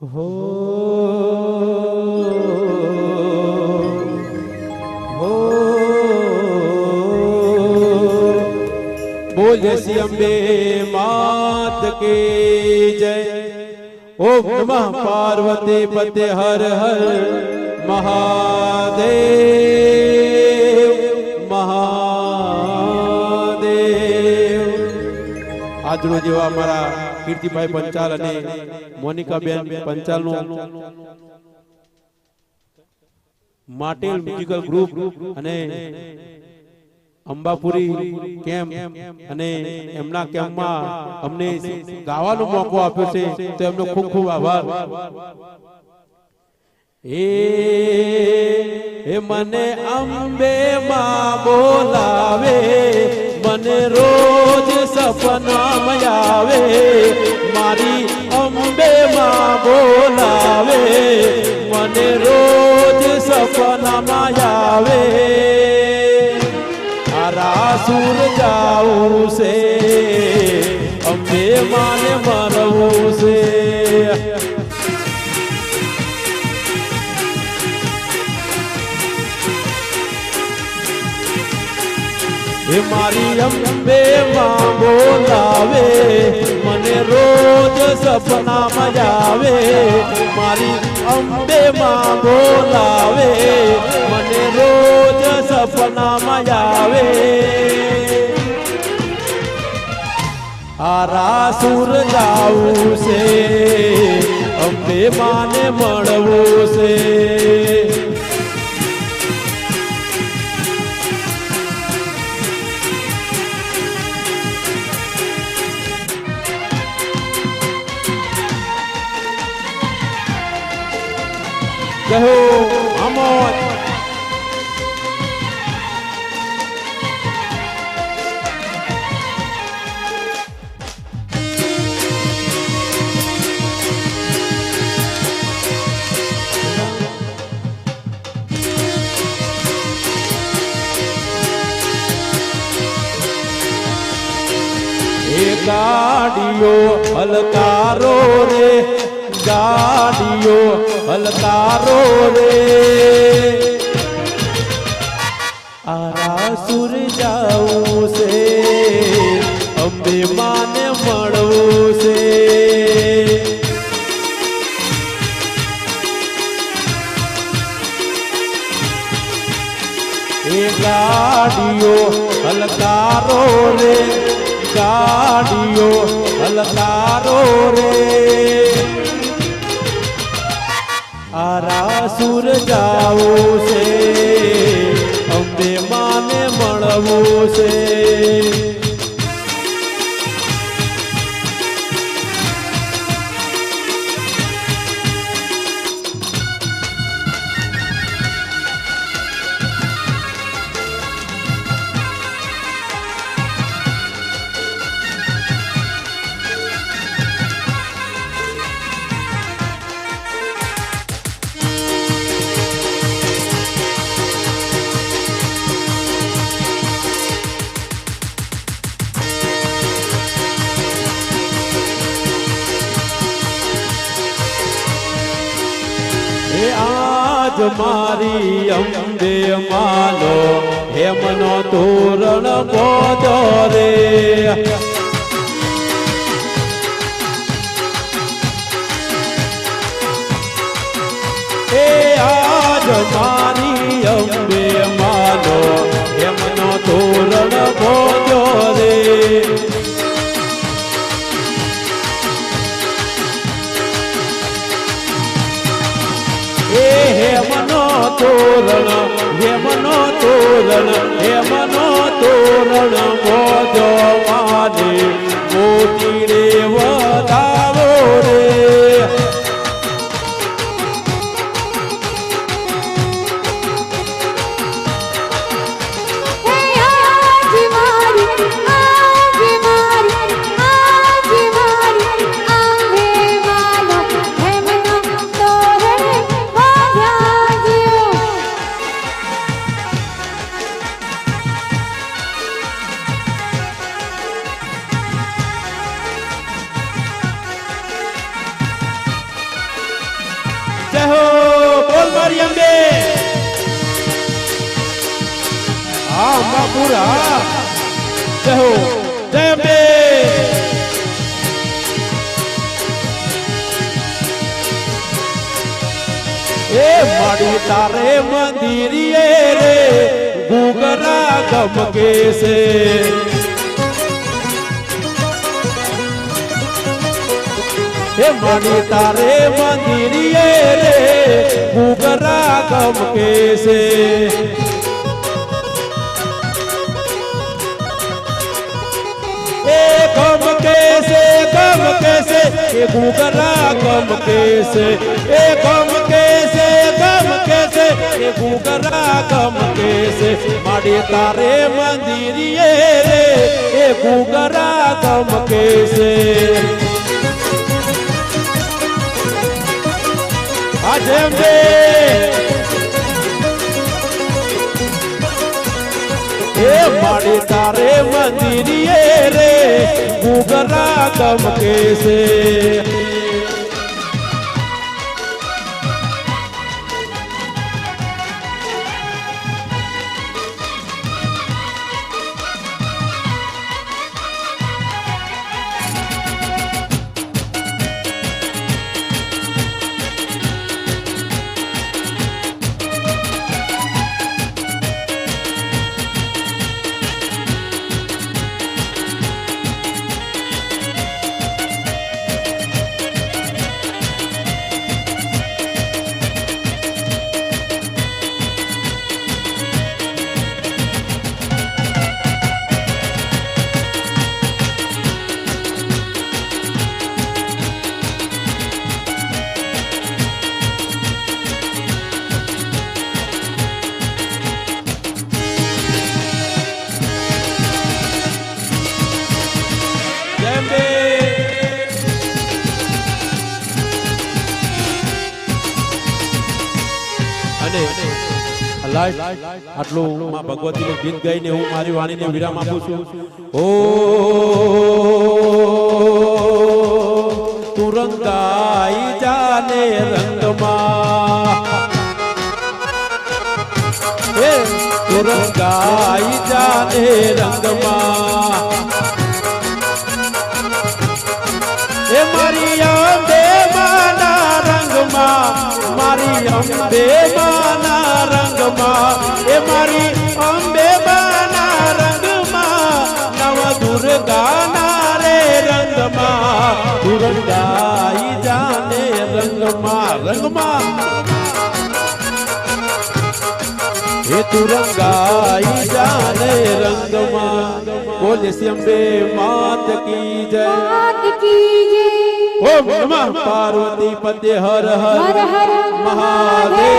હો હો બોલે શ્રી અંબે માત કે જય। ઓમ નમઃ પાર્વતી પતે હર હર મહાદેવ મહાદેવ। આજરોજ એવા અમારા કીર્તિભાઈ પંચાલ અને મોનિકાબેન પંચાલનું માટેલ મ્યુઝિકલ ગ્રુપ અને અંબાપુરી કેમ્પ અને એમના કેમ્પમાં અમને ગાવાનો મોકો આપ્યો છે તો એમનો ખૂબ ખૂબ આભાર। એ મને અંબે માં બોલાવે, મને રોજ સપનામાં આવે, મારી અંબે માં બોલાવે, મને રોજ સપનામાં આવે। આરાસુર જાવું છે, અંબે માને મરવું છે। એ મારી અંબે માં બોલાવે, મને રોજ સપનામાં આવે, મારી અંબે માં બોલાવે, મને રોજ સપનામાં આવે। આરાસુર જાવું છે, અંબે માને મળવું છે। કહો આમોદ એ ગાડીઓ હલકારો રે, ગાડીઓ હલકારો રે, આરાસુર જાવું છે, અંબે માને મળવું છે। એ ગાડીઓ હલકારો રે, ગાડીઓ હલકારો રે, આરાસુર જાવું છે, અંબે માને મળવું છે। આજ મારી અંબે માનો હેમનો તોરણ બોધો રે, એ આજ મારી અંબે માનો હેમનો તોરણ બોધો રે। હેમનો તોરણ, હેમનો તોરણ, હેમનો તોરણ બોધો માને મોતી રે વધાવો રે। जय हो बोल मारी अंबे हाँ पूरा जय हो जय अंबे ए माड़ी तारे मंदिरिये रे गुगरा गमके से हे माड़ी तारे मंदिरिये रे गुगरा गमके से गमके से ये गुगरा गमके से ए गमके से ये गुगरा गमके से माड़ी तारे मंदिरिये रे ये गुगरा गमके से आजम्बे ए माड़ी तारे मंदिरिये रे गुगरा गमके से આટલું માં ભગવતીનું ગીત ગાઈને હું મારી વાણીને વિરામ આપું છું ઓ તું રંગાઈ જાને રંગમાં હે તું રંગાઈ જાને રંગમાં હે મારી અંબે માના રંગમાં મારી અંબે માના રંગમાં એ મારી અંબે માના રંગમાં નવ દુર્ગાના રે રંગમાં દુર્ગાઈ જાને રંગમાં રંગમાં એ તુરંગાઈ જાને રંગમાં બોલે અંબે માત કી જય ओम नमः पार्वती पते हर हर महादेव।